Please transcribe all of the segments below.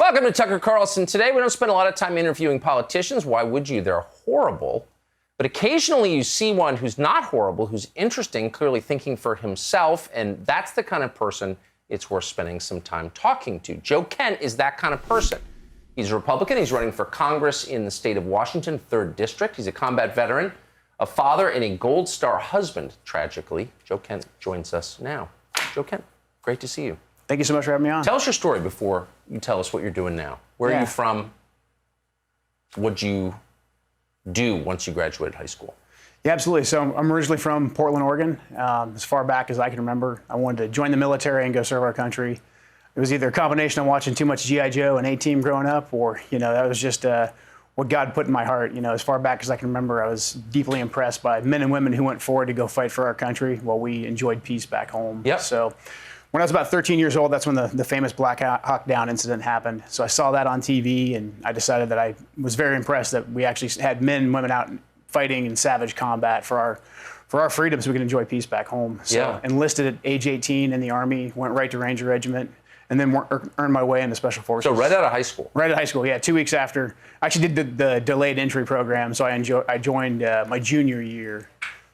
Welcome to Tucker Carlson Today. We don't spend a lot of time interviewing politicians. Why would you? They're horrible. But occasionally you see one who's not horrible, who's interesting, clearly thinking for himself, and that's the kind of person it's worth spending some time talking to. Joe Kent is that kind of person. He's a Republican. He's running for Congress in the state of Washington, 3rd District. He's a combat veteran, a father, and a Gold Star husband, tragically. Joe Kent joins us now. Joe Kent, great to see you. Thank you so much for having me on. Tell us your story before you tell us what you're doing now. Where are you from? What'd you do once you graduated high school? Yeah, absolutely. So I'm originally from Portland, Oregon. As far back as I can remember, I wanted to join the military and go serve our country. It was either a combination of watching too much G.I. Joe and A-Team growing up, or, that was just what God put in my heart. As far back as I can remember, I was deeply impressed by men and women who went forward to go fight for our country while we enjoyed peace back home. Yep. So when I was about 13 years old, that's when the famous Black Hawk Down incident happened. So I saw that on TV, and I decided that I was very impressed that we actually had men and women out fighting in savage combat for our freedom so we could enjoy peace back home. So enlisted at age 18 in the Army, went right to Ranger Regiment, and then earned my way into Special Forces. So right out of high school? Right out of high school, yeah. 2 weeks after. I actually did the delayed entry program, so I joined my junior year.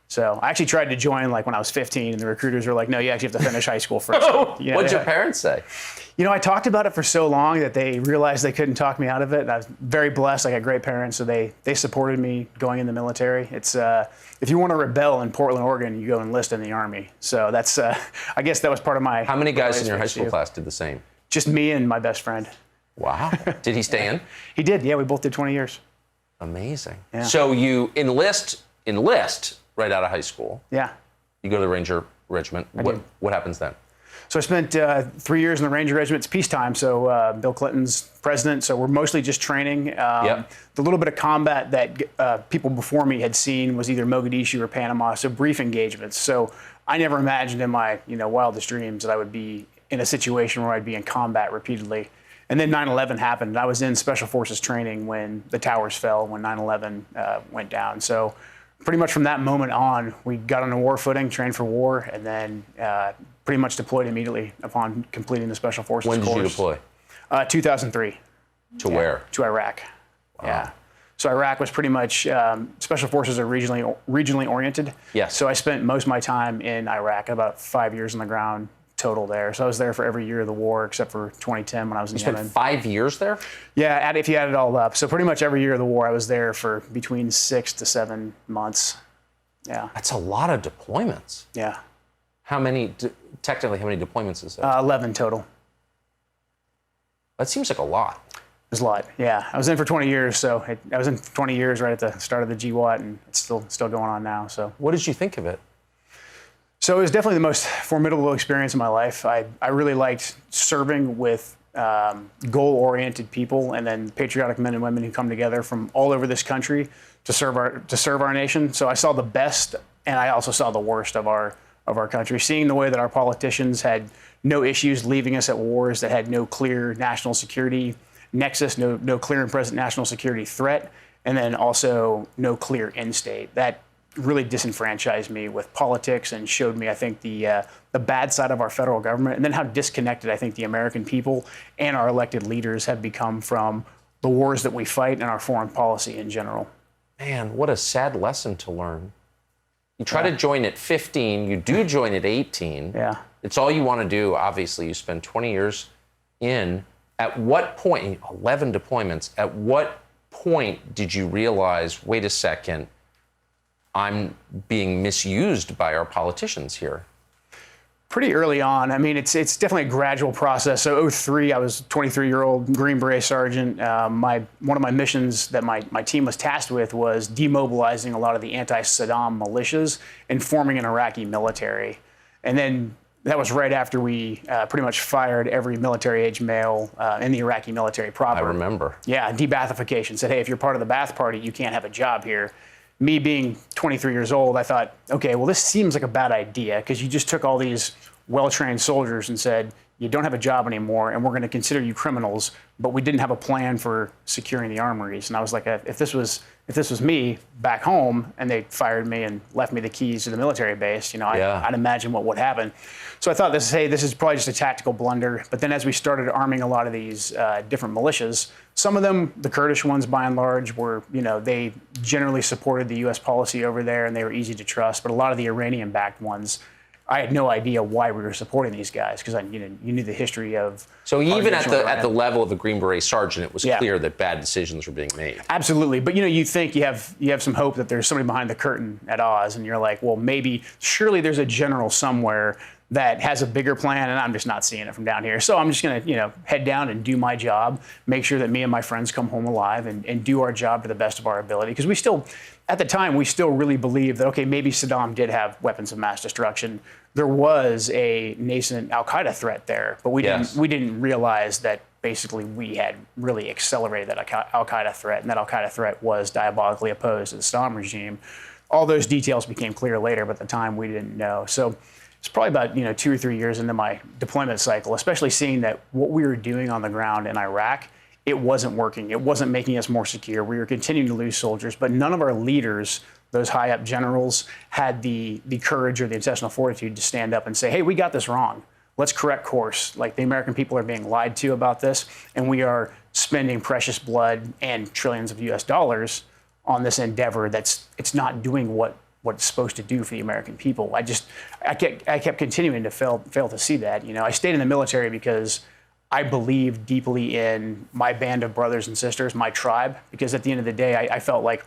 So I actually tried to join when I was 15, and the recruiters were like, no, you actually have to finish high school first. What'd your parents say? I talked about it for so long that they realized they couldn't talk me out of it. And I was very blessed. I got great parents, so they supported me going in the military. It's if you want to rebel in Portland, Oregon, you go enlist in the Army. So that's I guess that was part of my. How many guys in your high school class did the same? Just me and my best friend. Wow. Did he stay in? He did. Yeah, we both did 20 years. Amazing. Yeah. So you enlist right out of high school. Yeah. You go to the Ranger Regiment. What happens then? So I spent 3 years in the Ranger Regiment. It's peacetime, so Bill Clinton's president, so we're mostly just training. The little bit of combat that people before me had seen was either Mogadishu or Panama, so brief engagements. So I never imagined in my wildest dreams that I would be in a situation where I'd be in combat repeatedly. And then 9/11 happened, and I was in Special Forces training when the towers fell, when 9/11 went down. So pretty much from that moment on, we got on a war footing, trained for war, and then pretty much deployed immediately upon completing the Special Forces course. When did you deploy? 2003. To where? To Iraq. Wow. Yeah. So Iraq was pretty much, Special Forces are regionally oriented. Yes. So I spent most of my time in Iraq, about 5 years on the ground total there. So I was there for every year of the war except for 2010 when I was in Yemen. You spent 5 years there? Yeah, if you add it all up. So pretty much every year of the war, I was there for between 6 to 7 months. Yeah. That's a lot of deployments. Yeah. Technically, how many deployments is that? 11 total. That seems like a lot. It was a lot, yeah. I was in for 20 years, so I was in 20 years right at the start of the GWAT, and it's still going on now. So what did you think of it? So it was definitely the most formidable experience in my life. I really liked serving with goal-oriented people, and then patriotic men and women who come together from all over this country to serve our nation. So I saw the best, and I also saw the worst of our country. Seeing the way that our politicians had no issues leaving us at wars that had no clear national security nexus, no clear and present national security threat, and then also no clear end state. That really disenfranchised me with politics and showed me, I think, the bad side of our federal government, and then how disconnected I think the American people and our elected leaders have become from the wars that we fight and our foreign policy in general. Man, what a sad lesson to learn. You try to join at 15, you do join at 18. Yeah. It's all you want to do, obviously. You spend 20 years in. At what point, 11 deployments, at what point did you realize, wait a second, I'm being misused by our politicians here? Pretty early on. I mean, it's definitely a gradual process. So 2003, I was a 23-year-old Green Beret sergeant. One of my missions that my team was tasked with was demobilizing a lot of the anti-Saddam militias and forming an Iraqi military. And then that was right after we pretty much fired every military-age male in the Iraqi military proper. I remember. Yeah, de-Baathification. Said, hey, if you're part of the Ba'ath Party, you can't have a job here. Me being 23 years old, I thought, okay, well, this seems like a bad idea because you just took all these well-trained soldiers and said, you don't have a job anymore, and we're going to consider you criminals, but we didn't have a plan for securing the armories. And I was like, if this was me back home and they fired me and left me the keys to the military base, I'd imagine what would happen. So I thought this is probably just a tactical blunder. But then as we started arming a lot of these different militias, some of them, the Kurdish ones by and large, were, they generally supported the U.S. policy over there and they were easy to trust. But a lot of the Iranian-backed ones, I had no idea why we were supporting these guys because you knew the history of. So even at the level of the Green Beret sergeant, it was clear that bad decisions were being made. Absolutely, but you think you have some hope that there's somebody behind the curtain at Oz, and you're like, well, surely there's a general somewhere that has a bigger plan, and I'm just not seeing it from down here. So I'm just gonna head down and do my job, make sure that me and my friends come home alive, and do our job to the best of our ability. Because at the time, we still really believed that, okay, maybe Saddam did have weapons of mass destruction. There was a nascent Al-Qaeda threat there, but we didn't realize that basically we had really accelerated that Al-Qaeda threat, and that Al-Qaeda threat was diabolically opposed to the Saddam regime. All those details became clear later, but at the time we didn't know. So it's probably about 2 or 3 years into my deployment cycle, especially seeing that what we were doing on the ground in Iraq, it wasn't working. It wasn't making us more secure. We were continuing to lose soldiers, but none of our leaders, those high-up generals, had the courage or the intestinal fortitude to stand up and say, hey, we got this wrong. Let's correct course. Like, the American people are being lied to about this, and we are spending precious blood and trillions of U.S. dollars on this endeavor it's not doing what it's supposed to do for the American people. I kept continuing to fail to see that. I stayed in the military because I believe deeply in my band of brothers and sisters, my tribe, because at the end of the day, I felt like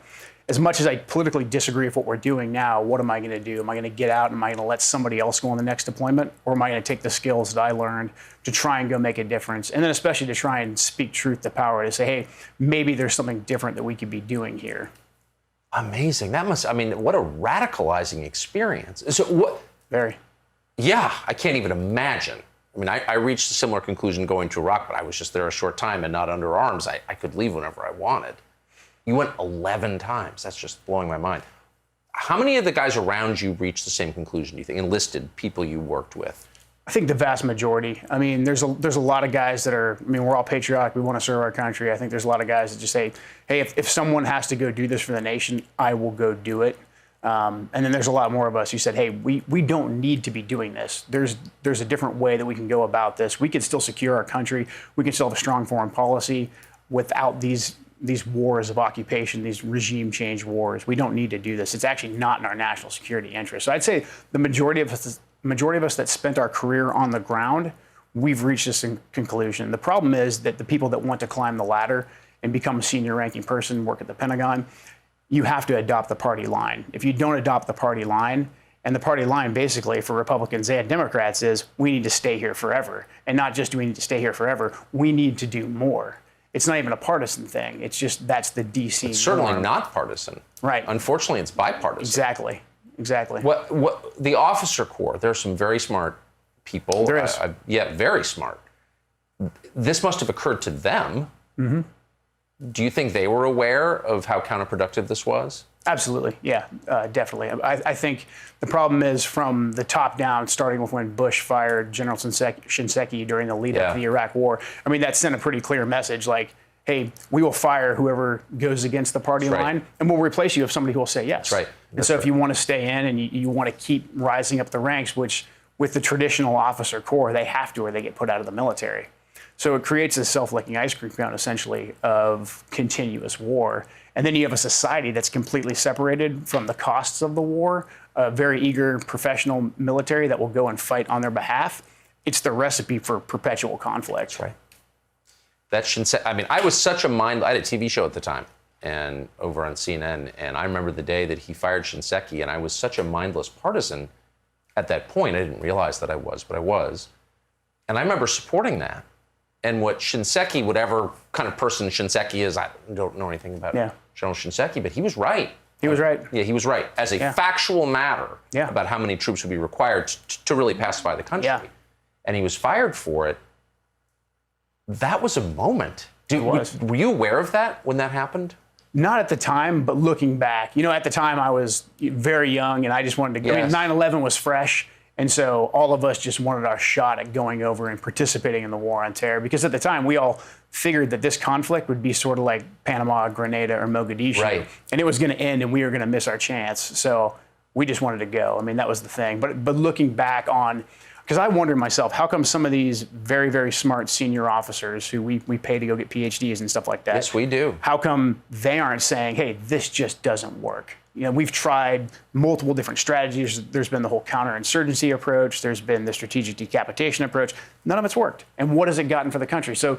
as much as I politically disagree with what we're doing now, what am I going to do? Am I going to get out and am I going to let somebody else go on the next deployment? Or am I going to take the skills that I learned to try and go make a difference? And then especially to try and speak truth to power, to say, hey, maybe there's something different that we could be doing here. Amazing. What a radicalizing experience. So what? Very. Yeah, I can't even imagine. I reached a similar conclusion going to Iraq, but I was just there a short time and not under arms. I could leave whenever I wanted. You went 11 times. That's just blowing my mind. How many of the guys around you reached the same conclusion, do you think? Enlisted people you worked with? I think the vast majority. There's a lot of guys that are, we're all patriotic. We want to serve our country. I think there's a lot of guys that just say, hey, if someone has to go do this for the nation, I will go do it. And then there's a lot more of us who said, hey, we don't need to be doing this. There's a different way that we can go about this. We can still secure our country. We can still have a strong foreign policy without these wars of occupation, these regime change wars. We don't need to do this. It's actually not in our national security interest. So I'd say the majority of us that spent our career on the ground, we've reached this conclusion. The problem is that the people that want to climb the ladder and become a senior ranking person, work at the Pentagon, you have to adopt the party line. If you don't adopt the party line, and the party line basically for Republicans and Democrats is we need to stay here forever. And not just do we need to stay here forever, we need to do more. It's not even a partisan thing. It's just that's the DC. It's certainly not partisan. Right. Unfortunately, it's bipartisan. Exactly. What the officer corps, there's some very smart people. There is. Very smart. This must have occurred to them. Mm-hmm. Do you think they were aware of how counterproductive this was? Absolutely. Yeah, definitely. I think the problem is from the top down, starting with when Bush fired General Shinseki during the lead up to the Iraq War. That sent a pretty clear message like, hey, we will fire whoever goes against the party line, and we'll replace you with somebody who will say yes. Right. And so if you want to stay in and you want to keep rising up the ranks, which with the traditional officer corps, they have to or they get put out of the military. So it creates a self-licking ice cream cone, essentially, of continuous war. And then you have a society that's completely separated from the costs of the war, a very eager professional military that will go and fight on their behalf. It's the recipe for perpetual conflict. That's right. That Shinseki, I was such a I had a TV show at the time and over on CNN, and I remember the day that he fired Shinseki, and I was such a mindless partisan at that point. I didn't realize that I was, but I was. And I remember supporting that. And what Shinseki, whatever kind of person Shinseki is, I don't know anything about General Shinseki, but he was right. He was right. Yeah, he was right. As a factual matter about how many troops would be required to really pacify the country. Yeah. And he was fired for it. That was a moment. Were you aware of that when that happened? Not at the time, but looking back. At the time I was very young and I just wanted to go. 9/11 was fresh. And so all of us just wanted our shot at going over and participating in the war on terror, because at the time we all figured that this conflict would be sort of like Panama, Grenada, or Mogadishu. Right. And it was going to end and we were going to miss our chance. So we just wanted to go. I mean, that was the thing. But looking back on, because I wondered myself, how come some of these very, very smart senior officers who we pay to go get PhDs and stuff like that? Yes, we do. How come they aren't saying, hey, this just doesn't work? You know, we've tried multiple different strategies. There's been the whole counterinsurgency approach. There's been the strategic decapitation approach. None of it's worked. And what has it gotten for the country? So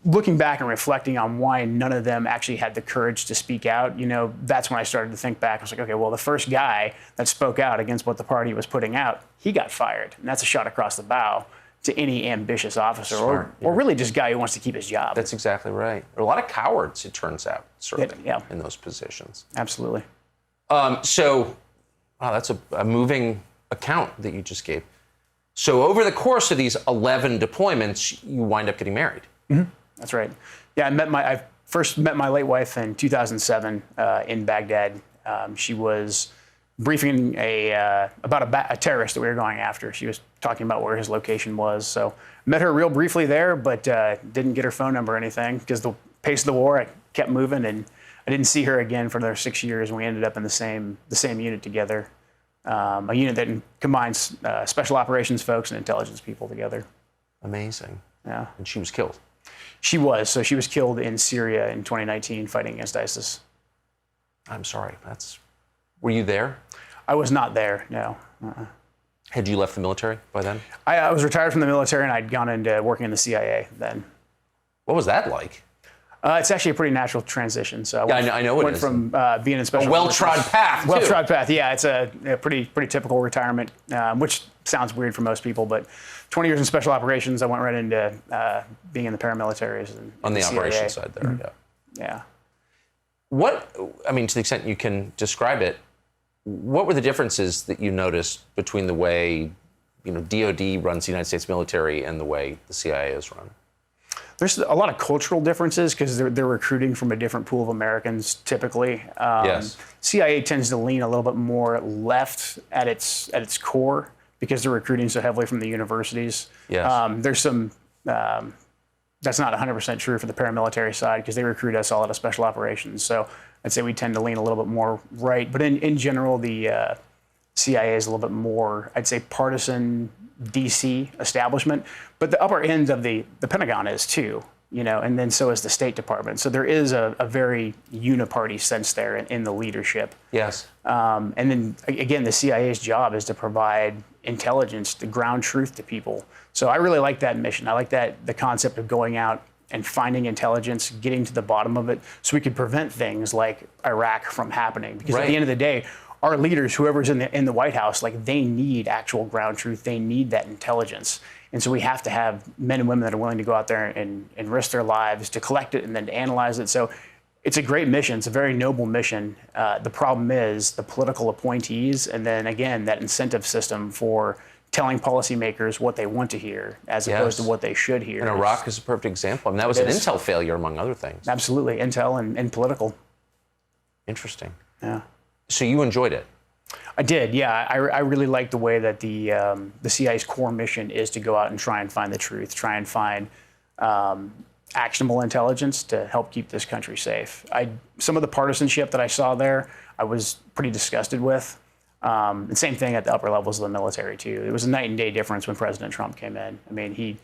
looking back and reflecting on why none of them actually had the courage to speak out, you know, that's when I started to think back. I was like, okay, well, the first guy that spoke out against what the party was putting out, he got fired. And that's a shot across the bow to any ambitious officer or really just guy who wants to keep his job. That's exactly right. There are a lot of cowards, it turns out, serving in those positions. Absolutely. So, wow, that's a moving account that you just gave. So over the course of these 11 deployments, you wind up getting married. Mm-hmm. That's right. Yeah, I first met my late wife in 2007 in Baghdad. She was briefing about a terrorist that we were going after. She was talking about where his location was. So met her real briefly there, but didn't get her phone number or anything because the pace of the war, I kept moving, and I didn't see her again for another 6 years. And we ended up in the same unit together, a unit that combines special operations folks and intelligence people together. Amazing. Yeah. And she was killed. She was. So she was killed in Syria in 2019 fighting against ISIS. I'm sorry. Were you there? I was not there, no. Had you left the military by then? I was retired from the military and I'd gone into working in the CIA then. What was that like? It's actually a pretty natural transition. So I know it went is. from being in special. A well-trod path. Well-trod path. Yeah, it's a pretty typical retirement, which sounds weird for most people, but 20 years in special operations, I went right into being in the paramilitaries. On the CIA. operations side there, Mm-hmm. Yeah. To the extent you can describe it, what were the differences that you noticed between the way, DOD runs the United States military and the way the CIA is run? There's a lot of cultural differences because they're recruiting from a different pool of Americans typically. Yes. CIA tends to lean a little bit more left at its core because they're recruiting so heavily from the universities. Yes. There's some, that's not 100% true for the paramilitary side because they recruit us all out of special operations. So I'd say we tend to lean a little bit more right. But in general, the CIA is a little bit more, I'd say, partisan DC establishment. But the upper end of the Pentagon is too, and then so is the State Department. So there is a very uniparty sense there in the leadership. Yes. And then again, the CIA's job is to provide intelligence, the ground truth to people. So I really like that mission. I like the concept of going out and finding intelligence, getting to the bottom of it, so we could prevent things like Iraq from happening. Because at the end of the day, our leaders, whoever's in the White House, they need actual ground truth. They need that intelligence. And so we have to have men and women that are willing to go out there and risk their lives to collect it and then to analyze it. So it's a great mission. It's a very noble mission. The problem is the political appointees, and then again, that incentive system for telling policymakers what they want to hear as opposed to what they should hear. And Iraq is a perfect example. I mean, that was an intel failure, among other things. Absolutely, intel and political. Interesting. Yeah. So you enjoyed it? I did, yeah. I really like the way that the CIA's core mission is to go out and try and find the truth, try and find actionable intelligence to help keep this country safe. Some of the partisanship that I saw there, I was pretty disgusted with. And same thing at the upper levels of the military too. It was a night and day difference when President Trump came in. I mean,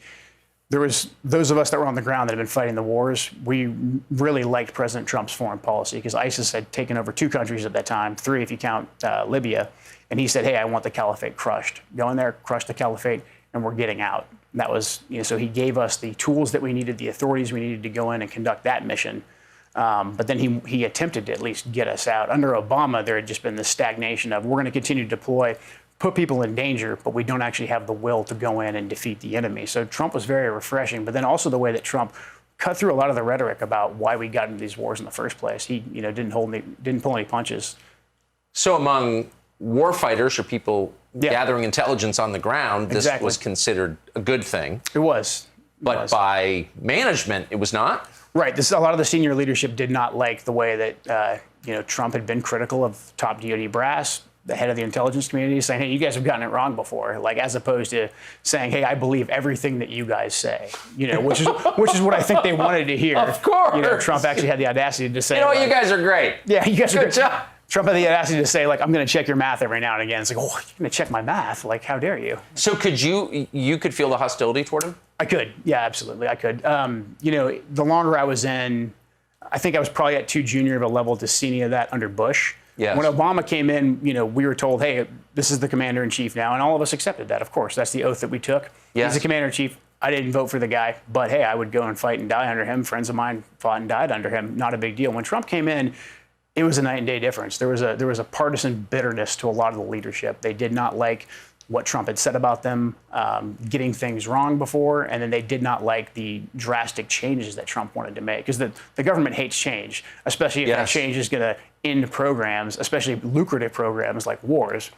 there was those of us that were on the ground that had been fighting the wars. We really liked President Trump's foreign policy because ISIS had taken over 2 countries at that time, 3 if you count Libya. And he said, hey, I want the caliphate crushed. Go in there, crush the caliphate, and we're getting out. And that was, so he gave us the tools that we needed, the authorities we needed to go in and conduct that mission. But then he attempted to at least get us out. Under Obama, there had just been this stagnation of we're going to continue to deploy, put people in danger, but we don't actually have the will to go in and defeat the enemy. So Trump was very refreshing, but then also the way that Trump cut through a lot of the rhetoric about why we got into these wars in the first place. He didn't pull any punches. So among war fighters or people gathering intelligence on the ground, this was considered a good thing. It was. But by management, it was not? Right. A lot of the senior leadership did not like the way that Trump had been critical of top DoD brass. the head of the intelligence community saying, hey, you guys have gotten it wrong before, like as opposed to saying, hey, I believe everything that you guys say, which is what I think they wanted to hear. Of course. Trump actually had the audacity to say, you guys are great. Yeah, you guys are Good job. Trump had the audacity to say, like, I'm going to check your math every now and again. It's like, oh, you're going to check my math? Like, how dare you? So could you could feel the hostility toward him? I could. Yeah, absolutely. I could. The longer I was in, I think I was probably at too junior of a level to see any of that under Bush. Yes. When Obama came in, we were told, hey, this is the commander in chief now. And all of us accepted that, of course. That's the oath that we took. Yes. He's the commander in chief. I didn't vote for the guy, but hey, I would go and fight and die under him. Friends of mine fought and died under him. Not a big deal. When Trump came in, it was a night and day difference. There was a partisan bitterness to a lot of the leadership. They did not like what Trump had said about them getting things wrong before, and then they did not like the drastic changes that Trump wanted to make. Because the government hates change, especially if that change is going to end programs, especially lucrative programs like wars.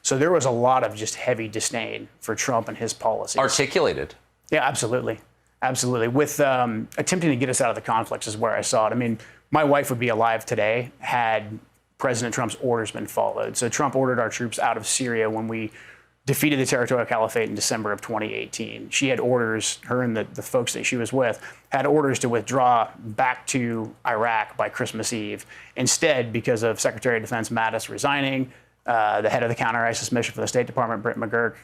So there was a lot of just heavy disdain for Trump and his policies. Articulated. Yeah, absolutely. Absolutely. With attempting to get us out of the conflicts is where I saw it. I mean, my wife would be alive today had President Trump's orders been followed. So Trump ordered our troops out of Syria when we defeated the territorial caliphate in December of 2018. She had orders, her and the folks that she was with, had orders to withdraw back to Iraq by Christmas Eve. Instead, because of Secretary of Defense Mattis resigning, the head of the counter-ISIS mission for the State Department, Britt McGurk,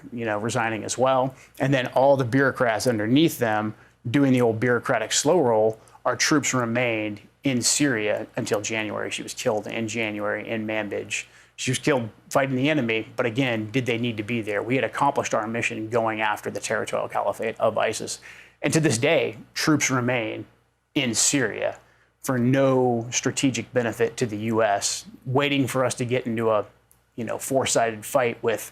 resigning as well, and then all the bureaucrats underneath them doing the old bureaucratic slow roll, our troops remained in Syria until January. She was killed in January in Manbij. She was killed fighting the enemy, but again, did they need to be there? We had accomplished our mission going after the territorial caliphate of ISIS. And to this day, troops remain in Syria for no strategic benefit to the U.S., waiting for us to get into a four-sided fight with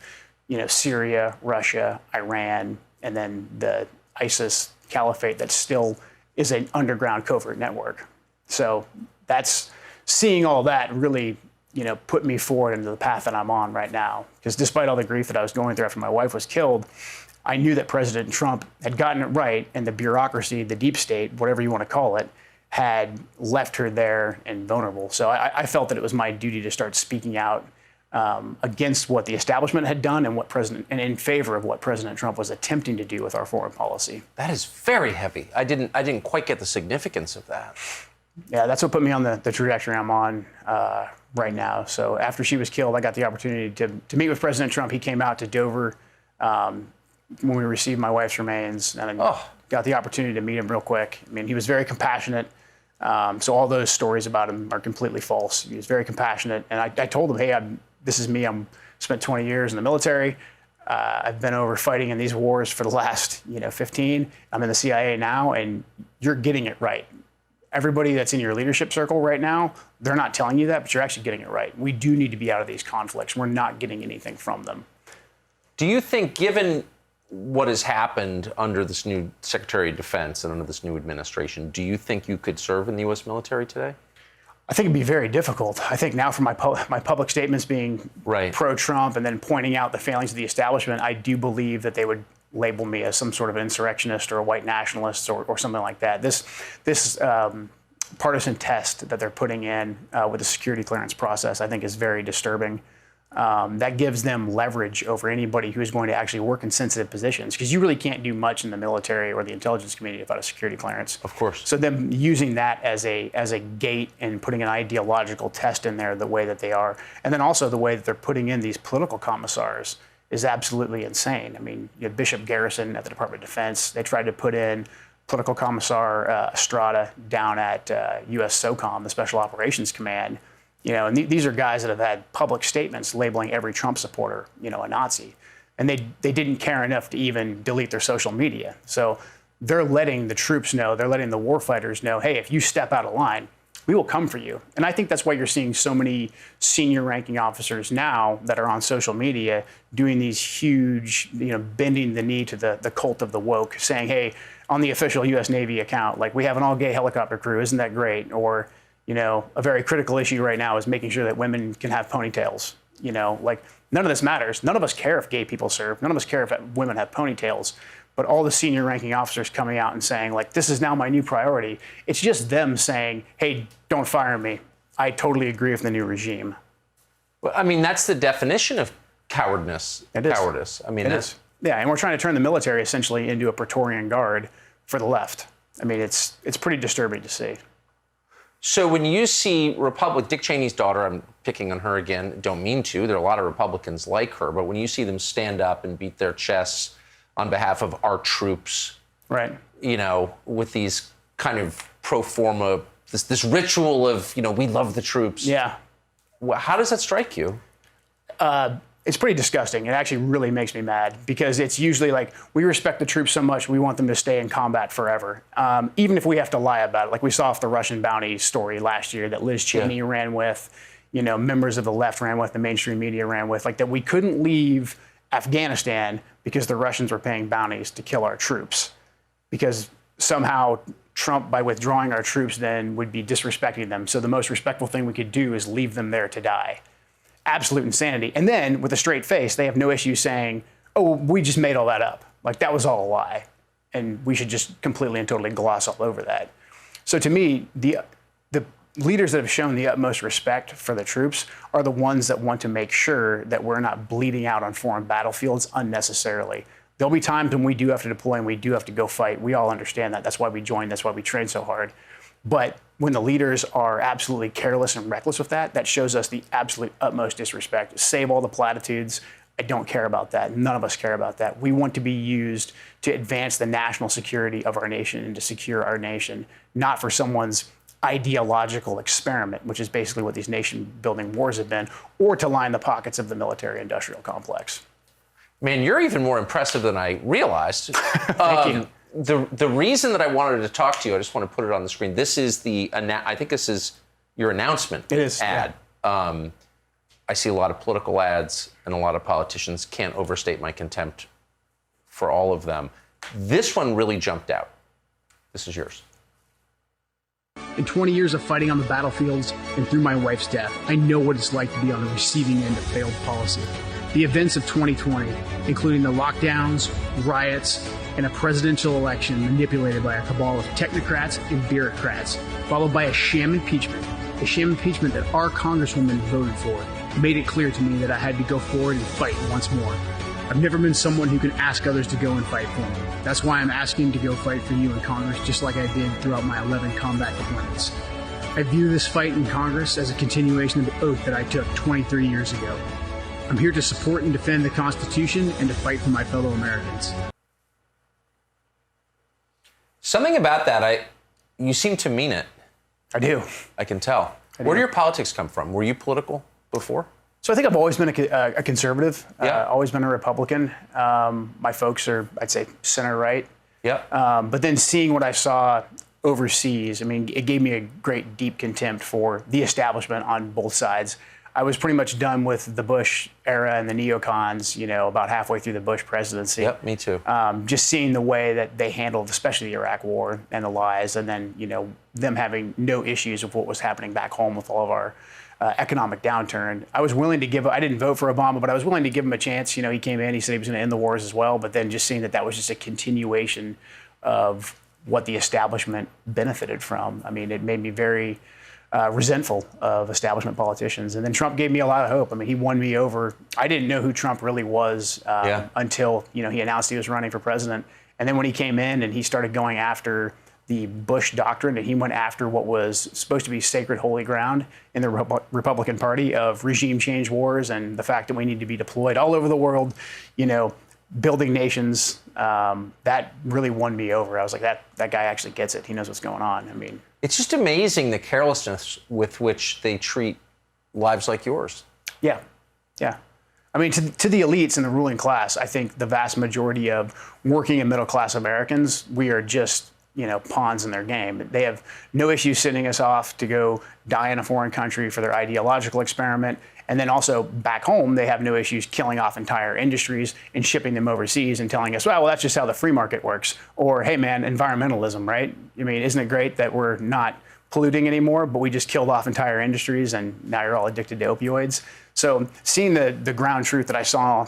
Syria, Russia, Iran, and then the ISIS caliphate that still is an underground covert network. So that's seeing all that really, put me forward into the path that I'm on right now. Because despite all the grief that I was going through after my wife was killed, I knew that President Trump had gotten it right, and the bureaucracy, the deep state, whatever you want to call it, had left her there and vulnerable. So I felt that it was my duty to start speaking out against what the establishment had done and in favor of what President Trump was attempting to do with our foreign policy. That is very heavy. I didn't quite get the significance of that. Yeah, that's what put me on the trajectory I'm on right now. So after she was killed, I got the opportunity to meet with President Trump. He came out to Dover when we received my wife's remains, and I got the opportunity to meet him real quick. I mean, he was very compassionate. So all those stories about him are completely false. He was very compassionate, and I told him, hey, this is me. I'm spent 20 years in the military. I've been over fighting in these wars for the last 15. I'm in the CIA now, and you're getting it right. Everybody that's in your leadership circle right now, they're not telling you that, but you're actually getting it right. We do need to be out of these conflicts. We're not getting anything from them. Do you think, given what has happened under this new Secretary of Defense and under this new administration, do you think you could serve in the U.S. military today? I think it'd be very difficult. I think now from my public statements being pro-Trump and then pointing out the failings of the establishment, I do believe that they would label me as some sort of insurrectionist or a white nationalist or something like that. This partisan test that they're putting in with the security clearance process, I think, is very disturbing. That gives them leverage over anybody who is going to actually work in sensitive positions, because you really can't do much in the military or the intelligence community without a security clearance. Of course. So them using that as a gate and putting an ideological test in there the way that they are, and then also the way that they're putting in these political commissars is absolutely insane. I mean, you have Bishop Garrison at the Department of Defense. They tried to put in political commissar Estrada down at U.S. SOCOM, the Special Operations Command. And these are guys that have had public statements labeling every Trump supporter, a Nazi. And they didn't care enough to even delete their social media. So they're letting the troops know, they're letting the warfighters know, hey, if you step out of line, we will come for you. And I think that's why you're seeing so many senior ranking officers now that are on social media doing these huge, bending the knee to the cult of the woke, saying, hey, on the official U.S. Navy account, like, we have an all-gay helicopter crew, isn't that great? Or, a very critical issue right now is making sure that women can have ponytails. None of this matters. None of us care if gay people serve. None of us care if women have ponytails. But all the senior ranking officers coming out and saying, like, this is now my new priority. It's just them saying, hey, don't fire me. I totally agree with the new regime. Well, I mean, that's the definition of cowardice. It is. Cowardice. I mean, It is. Yeah, and we're trying to turn the military essentially into a Praetorian Guard for the left. I mean, it's pretty disturbing to see. So when you see Dick Cheney's daughter, I'm picking on her again, don't mean to, there are a lot of Republicans like her, but when you see them stand up and beat their chests on behalf of our troops, right? You know, with these kind of pro forma, this ritual of, you know, we love the troops. Yeah. How does that strike you? It's pretty disgusting. It actually really makes me mad because it's usually like, we respect the troops so much, we want them to stay in combat forever. Even if we have to lie about it, like we saw off the Russian bounty story last year that Liz Cheney ran with, you know, members of the left ran with, the mainstream media ran with, like that we couldn't leave Afghanistan because the Russians were paying bounties to kill our troops. Because somehow Trump, by withdrawing our troops, then would be disrespecting them. So the most respectful thing we could do is leave them there to die. Absolute insanity. And then with a straight face, they have no issue saying, oh, we just made all that up. Like that was all a lie. And we should just completely and totally gloss all over that. So to me, the leaders that have shown the utmost respect for the troops are the ones that want to make sure that we're not bleeding out on foreign battlefields unnecessarily. There'll be times when we do have to deploy and we do have to go fight. We all understand that. That's why we joined. That's why we train so hard. But when the leaders are absolutely careless and reckless with that, that shows us the absolute utmost disrespect. Save all the platitudes. I don't care about that. None of us care about that. We want to be used to advance the national security of our nation and to secure our nation, not for someone's ideological experiment, which is basically what these nation-building wars have been, or to line the pockets of the military-industrial complex. Man, you're even more impressive than I realized. Thank you. The reason that I wanted to talk to you, I just want to put it on the screen. This is I think this is your announcement It is, ad. Yeah. I see a lot of political ads and a lot of politicians. Can't overstate my contempt for all of them. This one really jumped out. This is yours. In 20 years of fighting on the battlefields and through my wife's death, I know what it's like to be on the receiving end of failed policy. The events of 2020, including the lockdowns, riots, and a presidential election manipulated by a cabal of technocrats and bureaucrats, followed by a sham impeachment that our Congresswoman voted for, made it clear to me that I had to go forward and fight once more. I've never been someone who can ask others to go and fight for me. That's why I'm asking to go fight for you in Congress, just like I did throughout my 11 combat deployments. I view this fight in Congress as a continuation of the oath that I took 23 years ago. I'm here to support and defend the Constitution and to fight for my fellow Americans. Something about that, you seem to mean it. I do. I can tell. Where do your politics come from? Were you political before? So I think I've always been a conservative, always been a Republican. My folks are, I'd say, center-right. Yeah. But then seeing what I saw overseas, I mean, it gave me a great, deep contempt for the establishment on both sides. I was pretty much done with the Bush era and the neocons, you know, about halfway through the Bush presidency. Yep, me too. Just seeing the way that they handled, especially the Iraq War and the lies, and then, you know, them having no issues with what was happening back home with all of our economic downturn. I was willing to I didn't vote for Obama, but I was willing to give him a chance. You know, he came in, he said he was going to end the wars as well, but then just seeing that was just a continuation of what the establishment benefited from. I mean, it made me very resentful of establishment politicians. And then Trump gave me a lot of hope. I mean, he won me over. I didn't know who Trump really was until, you know, he announced he was running for president. And then when he came in and he started going after the Bush doctrine, and he went after what was supposed to be sacred holy ground in the Republican Party of regime change wars and the fact that we need to be deployed all over the world, you know, building nations, that really won me over. I was like, that guy actually gets it. He knows what's going on. I mean, it's just amazing the carelessness with which they treat lives like yours. Yeah, yeah. I mean, to the elites and the ruling class, I think the vast majority of working and middle class Americans, we are just, you know, pawns in their game. They have no issue sending us off to go die in a foreign country for their ideological experiment. And then also back home, they have no issues killing off entire industries and shipping them overseas and telling us, well, that's just how the free market works. Or, hey, man, environmentalism, right? I mean, isn't it great that we're not polluting anymore, but we just killed off entire industries and now you're all addicted to opioids? So seeing the ground truth that I saw,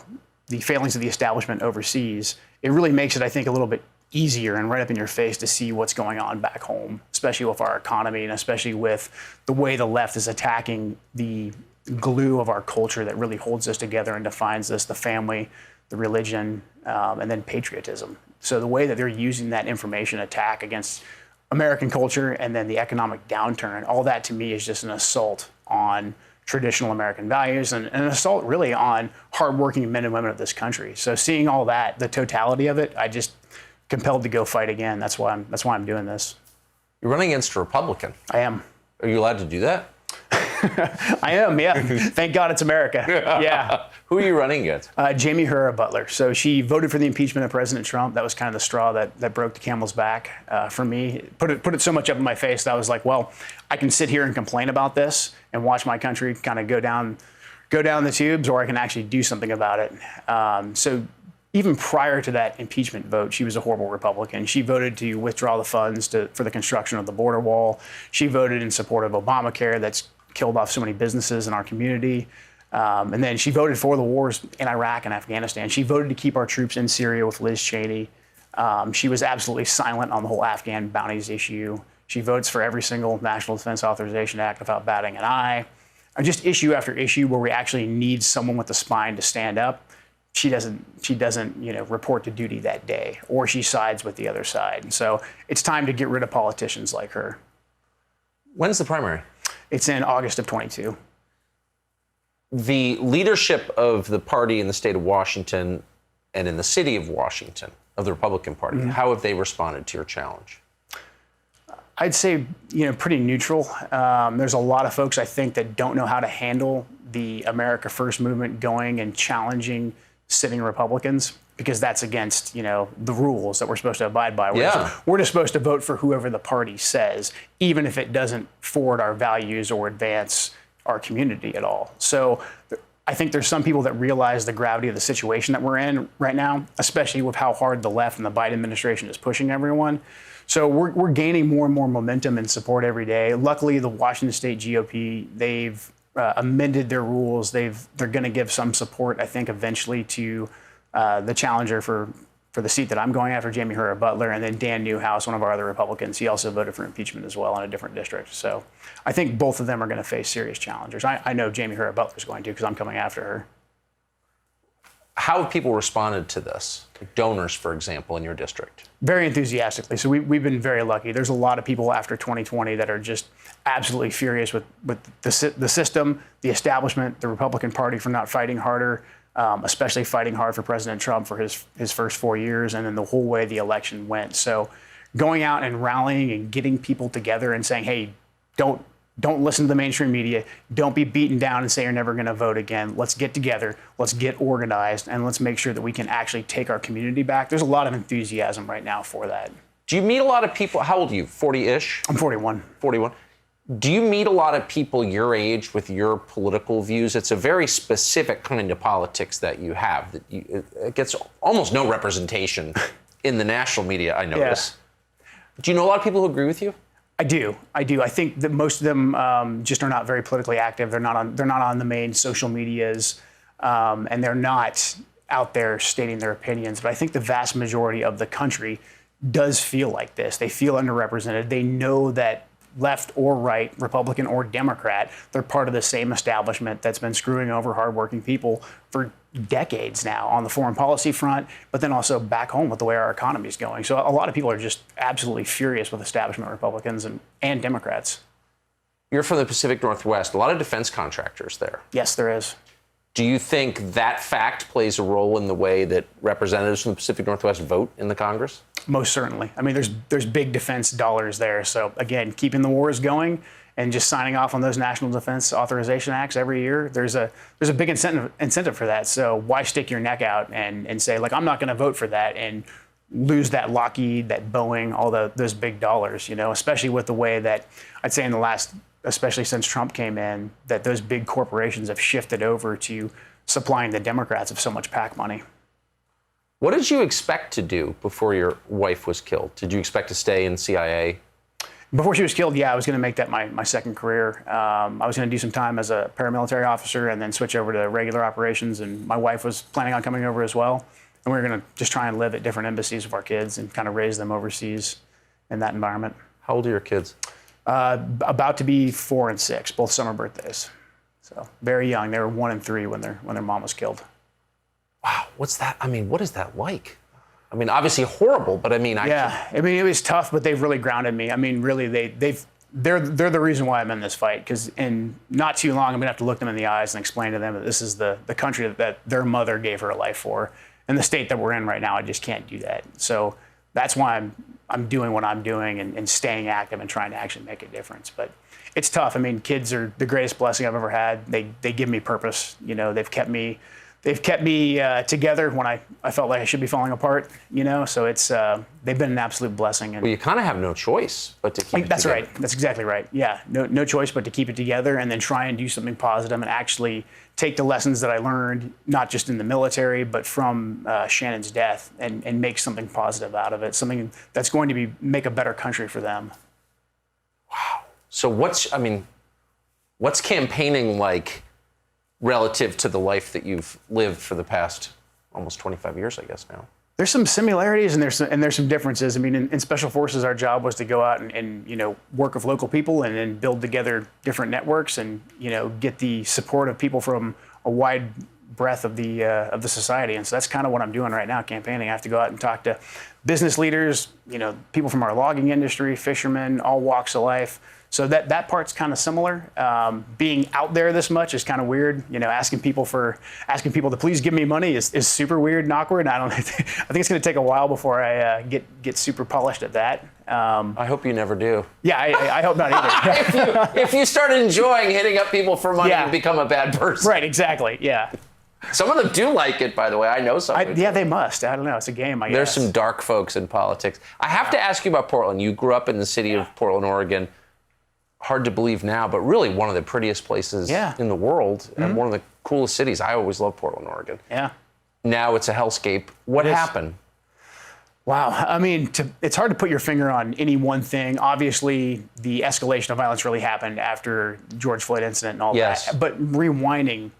the failings of the establishment overseas, it really makes it, I think, a little bit easier and right up in your face to see what's going on back home, especially with our economy and especially with the way the left is attacking the glue of our culture that really holds us together and defines us: the family, the religion, and then patriotism. So the way that they're using that information attack against American culture and then the economic downturn, all that to me is just an assault on traditional American values and an assault really on hardworking men and women of this country. So seeing all that, the totality of it, I just compelled to go fight again. That's why I'm doing this. You're running against a Republican. I am. Are you allowed to do that? I am, yeah. Thank God it's America. Yeah. Who are you running against? Jamie Herrera Butler. So she voted for the impeachment of President Trump. That was kind of the straw that broke the camel's back for me. Put it so much up in my face that I was like, well, I can sit here and complain about this and watch my country kind of go down the tubes, or I can actually do something about it. So even prior to that impeachment vote, she was a horrible Republican. She voted to withdraw the funds for the construction of the border wall. She voted in support of Obamacare that's killed off so many businesses in our community. And then she voted for the wars in Iraq and Afghanistan. She voted to keep our troops in Syria with Liz Cheney. She was absolutely silent on the whole Afghan bounties issue. She votes for every single National Defense Authorization Act without batting an eye. And just issue after issue where we actually need someone with the spine to stand up. She doesn't, report to duty that day, or she sides with the other side. And so it's time to get rid of politicians like her. When's the primary? It's in August of 22. The leadership of the party in the state of Washington and in the city of Washington, of the Republican Party, how have they responded to your challenge? I'd say, pretty neutral. There's a lot of folks, I think, that don't know how to handle the America First movement going and challenging sitting Republicans, because that's against, the rules that we're supposed to abide by. We're just supposed to vote for whoever the party says, even if it doesn't forward our values or advance our community at all. So I think there's some people that realize the gravity of the situation that we're in right now, especially with how hard the left and the Biden administration is pushing everyone. So we're gaining more and more momentum and support every day. Luckily, the Washington State GOP, they've amended their rules. They're going to give some support, I think, eventually to the challenger for the seat that I'm going after, Jamie Herrera Butler, and then Dan Newhouse, one of our other Republicans. He also voted for impeachment as well in a different district. So I think both of them are going to face serious challengers. I know Jamie Herrera Butler is going to, because I'm coming after her. How have people responded to this? Donors, for example, in your district? Very enthusiastically. So we've been very lucky. There's a lot of people after 2020 that are just absolutely furious with the system, the establishment, the Republican Party for not fighting harder, especially fighting hard for President Trump for his first 4 years, and then the whole way the election went. So going out and rallying and getting people together and saying, hey, don't listen to the mainstream media. Don't be beaten down and say you're never going to vote again. Let's get together. Let's get organized, and let's make sure that we can actually take our community back. There's a lot of enthusiasm right now for that. Do you meet a lot of people? How old are you? 40-ish? I'm 41. 41. Do you meet a lot of people your age with your political views? It's a very specific kind of politics that you have. It gets almost no representation in the national media, I notice. Yeah. Do you know a lot of people who agree with you? I do. I think that most of them just are not very politically active. They're not on the main social medias, and they're not out there stating their opinions. But I think the vast majority of the country does feel like this. They feel underrepresented. They know that left or right, Republican or Democrat, they're part of the same establishment that's been screwing over hardworking people for decades now on the foreign policy front, but then also back home with the way our economy is going. So a lot of people are just absolutely furious with establishment Republicans and Democrats. You're from the Pacific Northwest. A lot of defense contractors there. Yes, there is. Do you think that fact plays a role in the way that representatives from the Pacific Northwest vote in the Congress? Most certainly. I mean, there's big defense dollars there. So again, keeping the wars going and just signing off on those National Defense Authorization Acts every year, there's a big incentive for that. So why stick your neck out and say, like, I'm not going to vote for that and lose that Lockheed, that Boeing, all those big dollars, especially with the way that I'd say in the last, especially since Trump came in, that those big corporations have shifted over to supplying the Democrats of so much PAC money. What did you expect to do before your wife was killed? Did you expect to stay in CIA? Before she was killed, yeah, I was going to make that my second career. I was going to do some time as a paramilitary officer and then switch over to regular operations. And my wife was planning on coming over as well. And we were going to just try and live at different embassies with our kids and kind of raise them overseas in that environment. How old are your kids? About to be 4 and 6, both summer birthdays. So very young. They were 1 and 3 when their mom was killed. Wow, what's that? I mean, what is that like? I mean, obviously horrible, but I mean, I mean, it was tough, but they've really grounded me. I mean, really, they're the reason why I'm in this fight, because in not too long, I'm gonna have to look them in the eyes and explain to them that this is the country that their mother gave her life for, and the state that we're in right now. I just can't do that. So that's why I'm doing what I'm doing and staying active and trying to actually make a difference. But it's tough. I mean, kids are the greatest blessing I've ever had. They give me purpose. You know, they've kept me together when I felt like I should be falling apart, you know, so it's they've been an absolute blessing. And well, you kind of have no choice but to keep it that's together. right. That's exactly right. Yeah, no choice but to keep it together and then try and do something positive and actually take the lessons that I learned, not just in the military, but from Shannon's death and make something positive out of it, something that's going to make a better country for them. Wow. So what's campaigning like relative to the life that you've lived for the past almost 25 years, I guess now? There's some similarities and there's some differences. I mean, in Special Forces, our job was to go out and you know, work with local people and then build together different networks and, you know, get the support of people from a wide breadth of the society. And so that's kind of what I'm doing right now, campaigning. I have to go out and talk to business leaders, you know, people from our logging industry, fishermen, all walks of life. So that part's kind of similar. Being out there this much is kind of weird. You know, asking people to please give me money is super weird and awkward. I think it's going to take a while before I get super polished at that. I hope you never do. Yeah, I hope not either. if you start enjoying hitting up people for money, you become a bad person. Right, exactly. Yeah. Some of them do like it, by the way. I know some. Yeah, they must. I don't know. It's a game, I guess. There's some dark folks in politics. I have to ask you about Portland. You grew up in the city of Portland, Oregon. Hard to believe now, but really one of the prettiest places in the world and one of the coolest cities. I always loved Portland, Oregon. Yeah. Now it's a hellscape. What happened? Wow. I mean, it's hard to put your finger on any one thing. Obviously, the escalation of violence really happened after George Floyd incident and all that. But rewinding,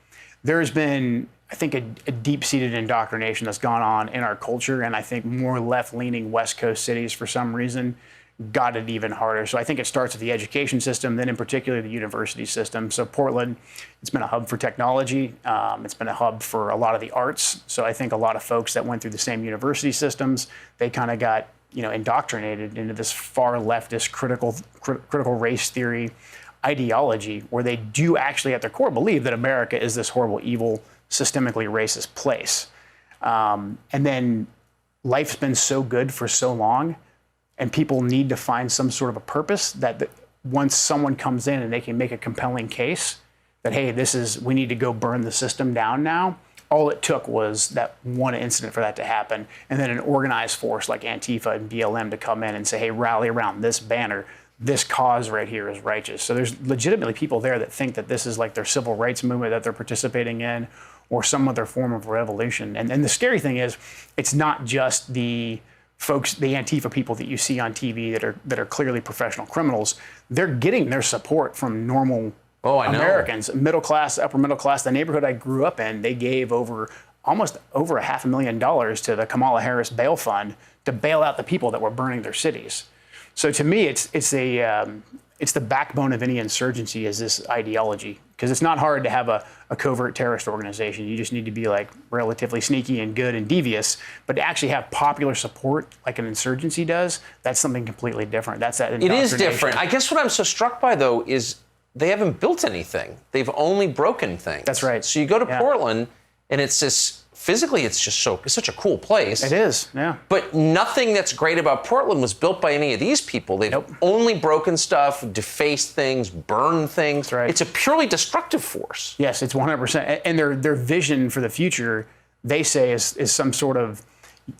there's been, I think, a deep-seated indoctrination that's gone on in our culture, and I think more left-leaning West Coast cities, for some reason, got it even harder. So I think it starts with the education system, then in particular the university system. So Portland, it's been a hub for technology. It's been a hub for a lot of the arts. So I think a lot of folks that went through the same university systems, they kind of got, you know, indoctrinated into this far leftist critical race theory ideology, where they do actually at their core believe that America is this horrible, evil, systemically racist place. And then life's been so good for so long, and people need to find some sort of a purpose that once someone comes in and they can make a compelling case that, hey, we need to go burn the system down now. All it took was that one incident for that to happen. And then an organized force like Antifa and BLM to come in and say, hey, rally around this banner. This cause right here is righteous. So there's legitimately people there that think that this is like their civil rights movement that they're participating in or some other form of revolution. And the scary thing is, it's not just the folks, the Antifa people that you see on TV that are clearly professional criminals. They're getting their support from normal Americans, middle class, upper middle class. The neighborhood I grew up in, they gave almost over $500,000 to the Kamala Harris bail fund to bail out the people that were burning their cities. So to me, it's the backbone of any insurgency is this ideology, because it's not hard to have a covert terrorist organization. You just need to be like relatively sneaky and good and devious, but to actually have popular support like an insurgency does, that's something completely different. That's that indoctrination. It is different. I guess what I'm so struck by, though, is they haven't built anything. They've only broken things. That's right. So you go to Portland, and it's just, physically, it's such a cool place. It is, yeah. But nothing that's great about Portland was built by any of these people. They've only broken stuff, defaced things, burned things. That's right. It's a purely destructive force. Yes, it's 100%. And their vision for the future, they say, is some sort of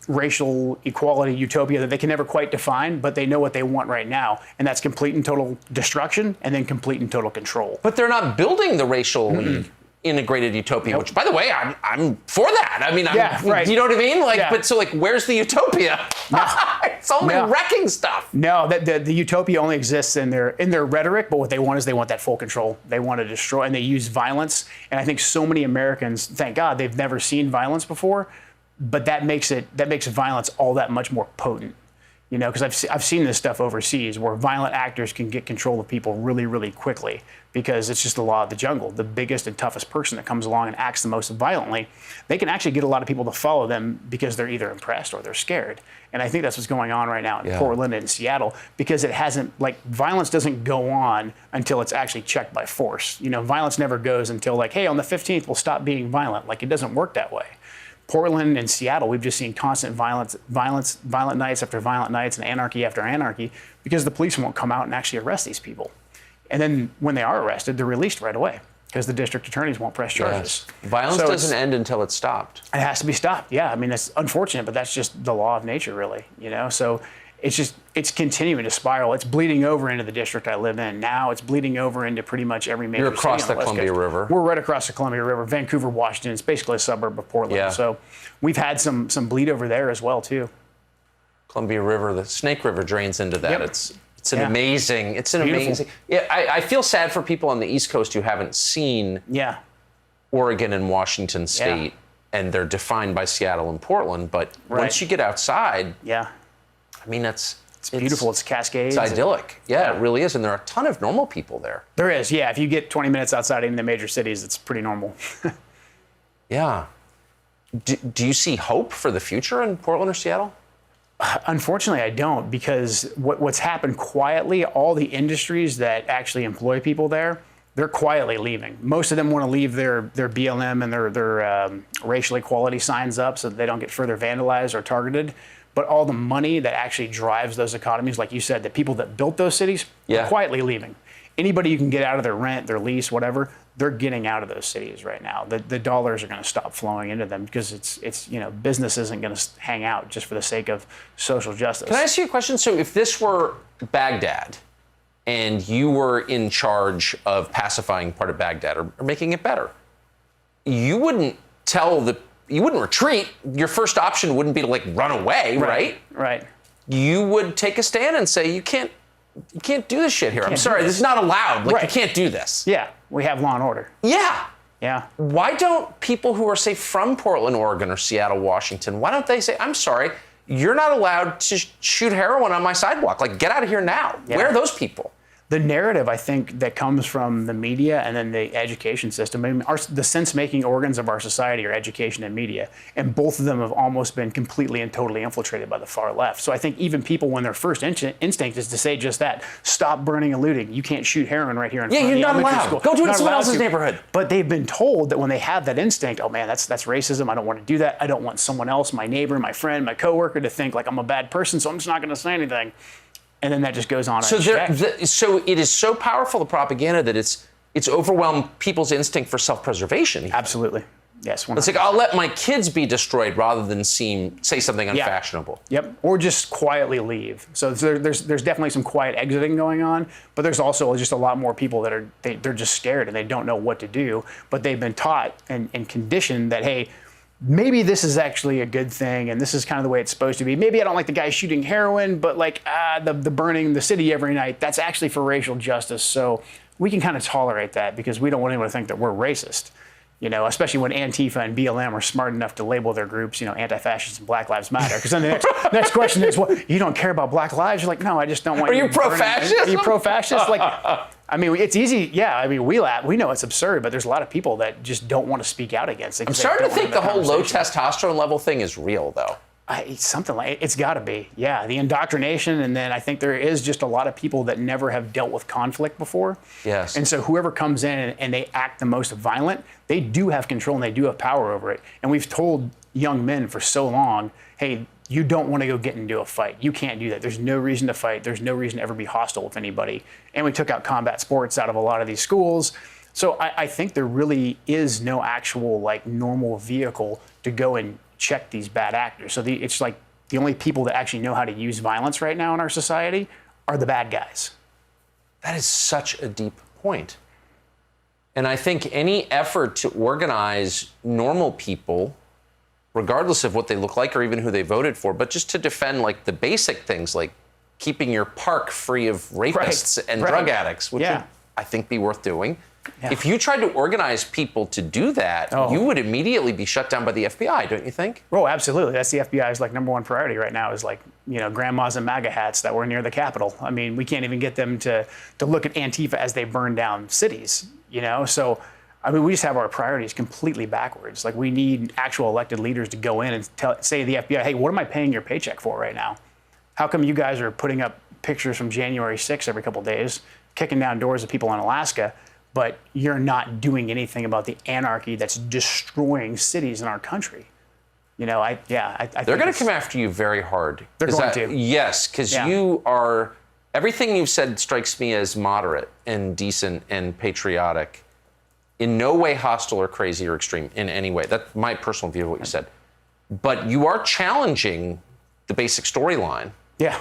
racial equality utopia that they can never quite define, but they know what they want right now, and that's complete and total destruction and then complete and total control. But they're not building the racial integrated utopia, which, by the way, I'm for that. I mean, you know what I mean? Like, but so like, where's the utopia? It's only wrecking stuff. No, the utopia only exists in their rhetoric, but what they want is they want that full control. They want to destroy, and they use violence. And I think so many Americans, thank God, they've never seen violence before, but that makes violence all that much more potent. You know, because I've seen this stuff overseas where violent actors can get control of people really, really quickly because it's just the law of the jungle. The biggest and toughest person that comes along and acts the most violently, they can actually get a lot of people to follow them because they're either impressed or they're scared. And I think that's what's going on right now in Portland and Seattle, because it hasn't, like, violence doesn't go on until it's actually checked by force. You know, violence never goes until, like, hey, on the 15th, we'll stop being violent. Like, it doesn't work that way. Portland and Seattle, we've just seen constant violent nights after violent nights and anarchy after anarchy because the police won't come out and actually arrest these people. And then when they are arrested, they're released right away because the district attorneys won't press charges. Yes. Violence doesn't end until it's stopped. It has to be stopped. Yeah, I mean, it's unfortunate, but that's just the law of nature, really. You know, so it's continuing to spiral. It's bleeding over into the district I live in now. It's bleeding over into pretty much every major You're across city on the Columbia River. We're right across the Columbia River. Vancouver, Washington. It's basically a suburb of Portland. Yeah. So we've had some bleed over there as well too. Columbia River, the Snake River drains into that. Yep. It's an amazing. Beautiful. Yeah, I feel sad for people on the East Coast who haven't seen Oregon and Washington State, and they're defined by Seattle and Portland. But once you get outside, I mean, it's beautiful. It's Cascades. It's idyllic. Yeah, it really is. And there are a ton of normal people there. There is. Yeah, if you get 20 minutes outside in the major cities, it's pretty normal. Yeah. Do you see hope for the future in Portland or Seattle? Unfortunately, I don't, because what's happened quietly, all the industries that actually employ people there, they're quietly leaving. Most of them want to leave their BLM and their racial equality signs up so that they don't get further vandalized or targeted. But all the money that actually drives those economies, like you said, the people that built those cities, are quietly leaving. Anybody you can get out of their rent, their lease, whatever, they're getting out of those cities right now. The dollars are going to stop flowing into them because it's you know, business isn't going to hang out just for the sake of social justice. Can I ask you a question? So if this were Baghdad and you were in charge of pacifying part of Baghdad or making it better, you wouldn't retreat. Your first option wouldn't be to, like, run away, right? Right. You would take a stand and say, you can't do this shit here. I'm sorry, this is not allowed. Like, you can't do this. Yeah, we have law and order. Yeah. Yeah. Why don't people who are, say, from Portland, Oregon, or Seattle, Washington, why don't they say, I'm sorry, you're not allowed to shoot heroin on my sidewalk. Like, get out of here now. Yeah. Where are those people? The narrative, I think, that comes from the media and then the education system. I mean, the sense-making organs of our society are education and media, and both of them have almost been completely and totally infiltrated by the far left. So I think even people, when their first instinct is to say just that, stop burning and looting. You can't shoot heroin right here in front of the elementary school. Go do it in someone else's neighborhood. But they've been told that when they have that instinct, oh man, that's racism. I don't want to do that. I don't want someone else, my neighbor, my friend, my coworker, to think like I'm a bad person, so I'm just not going to say anything. And then that just goes on. So it is so powerful, the propaganda, that it's overwhelmed people's instinct for self-preservation. Absolutely. Yes. 100%. It's like, I'll let my kids be destroyed rather than say something unfashionable. Yep. Or just quietly leave. So there's definitely some quiet exiting going on, but there's also just a lot more people that they're just scared and they don't know what to do, but they've been taught and conditioned that, hey, maybe this is actually a good thing, and this is kind of the way it's supposed to be. Maybe I don't like the guy shooting heroin, but like the burning the city every night, that's actually for racial justice. So we can kind of tolerate that because we don't want anyone to think that we're racist. You know, especially when Antifa and BLM are smart enough to label their groups, you know, anti-fascist and Black Lives Matter. Because then the next question is, well, you don't care about Black lives? You're like, no, I just don't want. Are you pro-fascist? Are you pro-fascist? Like, I mean, it's easy. Yeah, I mean, we laugh. We know it's absurd, but there's a lot of people that just don't want to speak out against it. I'm starting to think the whole low testosterone level thing is real, though. It's got to be. Yeah, the indoctrination, and then I think there is just a lot of people that never have dealt with conflict before. Yes. And so whoever comes in and they act the most violent, they do have control and they do have power over it. And we've told young men for so long, hey, you don't want to go get into a fight. You can't do that. There's no reason to fight. There's no reason to ever be hostile with anybody. And we took out combat sports out of a lot of these schools. So I think there really is no actual like normal vehicle to go and check these bad actors. So it's like the only people that actually know how to use violence right now in our society are the bad guys. That is such a deep point. And I think any effort to organize normal people, regardless of what they look like or even who they voted for, but just to defend like the basic things like keeping your park free of rapists and drug addicts, which would, I think, be worth doing. Yeah. If you tried to organize people to do that, you would immediately be shut down by the FBI, don't you think? Oh, absolutely. That's the FBI's like number one priority right now is like, grandmas in MAGA hats that were near the Capitol. I mean, we can't even get them to look at Antifa as they burn down cities, So, I mean, we just have our priorities completely backwards. Like, we need actual elected leaders to go in and say to the FBI, hey, what am I paying your paycheck for right now? How come you guys are putting up pictures from January 6th every couple of days, kicking down doors of people in Alaska, but you're not doing anything about the anarchy that's destroying cities in our country? I think they're going to come after you very hard. They're going to. Yes, because you are, everything you've said strikes me as moderate and decent and patriotic. In no way hostile or crazy or extreme in any way. That's my personal view of what you said. But you are challenging the basic storyline. Yeah.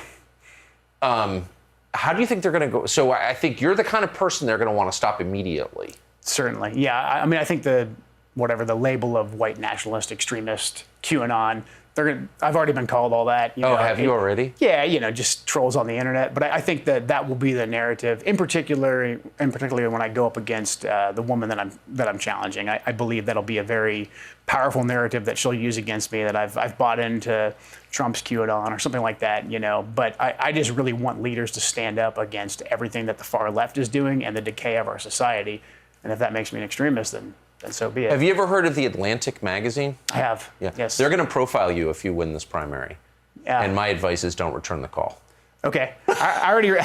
How do you think they're going to go? So I think you're the kind of person they're going to want to stop immediately. Certainly. Yeah. I mean, I think the label of white nationalist, extremist, QAnon, I've already been called all that. Have you already? Yeah, just trolls on the internet. But I think that will be the narrative, in particular when I go up against the woman that I'm challenging. I believe that'll be a very powerful narrative that she'll use against me, that I've bought into Trump's QAnon or something like that. But I just really want leaders to stand up against everything that the far left is doing and the decay of our society. And if that makes me an extremist, then so be it. Have you ever heard of the Atlantic magazine? I have. Yeah. Yes. They're going to profile you if you win this primary. Yeah. And my advice is don't return the call. Okay. I already.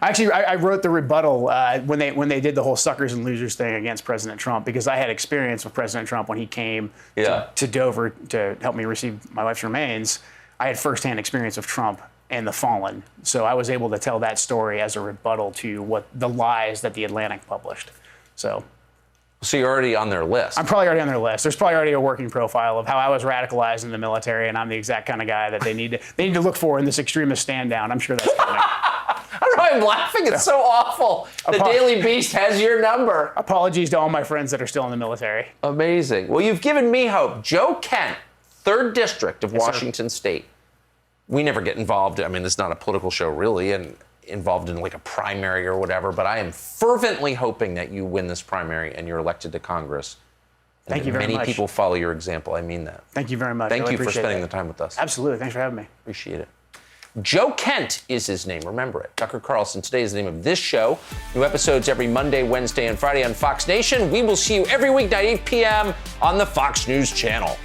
Actually, I wrote the rebuttal when they did the whole suckers and losers thing against President Trump, because I had experience with President Trump when he came to Dover to help me receive my wife's remains. I had firsthand experience of Trump and the fallen, so I was able to tell that story as a rebuttal to what the lies that the Atlantic published. So you're already on their list. I'm probably already on their list. There's probably already a working profile of how I was radicalized in the military, and I'm the exact kind of guy that they need to look for in this extremist stand down. I'm sure that's coming. I don't know why I'm laughing. It's so awful. The Daily Beast has your number. Apologies to all my friends that are still in the military. Amazing. Well, you've given me hope. Joe Kent, 3rd District of Washington State. We never get involved. I mean, this is not a political show, really, and involved in like a primary or whatever, but I am fervently hoping that you win this primary and you're elected to Congress. Thank you very much. Many people follow your example. I mean that. Thank you very much. Thank you for spending the time with us. Absolutely. Thanks for having me. Appreciate it. Joe Kent is his name. Remember it. Tucker Carlson Today is the name of this show. New episodes every Monday, Wednesday, and Friday on Fox Nation. We will see you every weeknight, 8 p.m. on the Fox News Channel.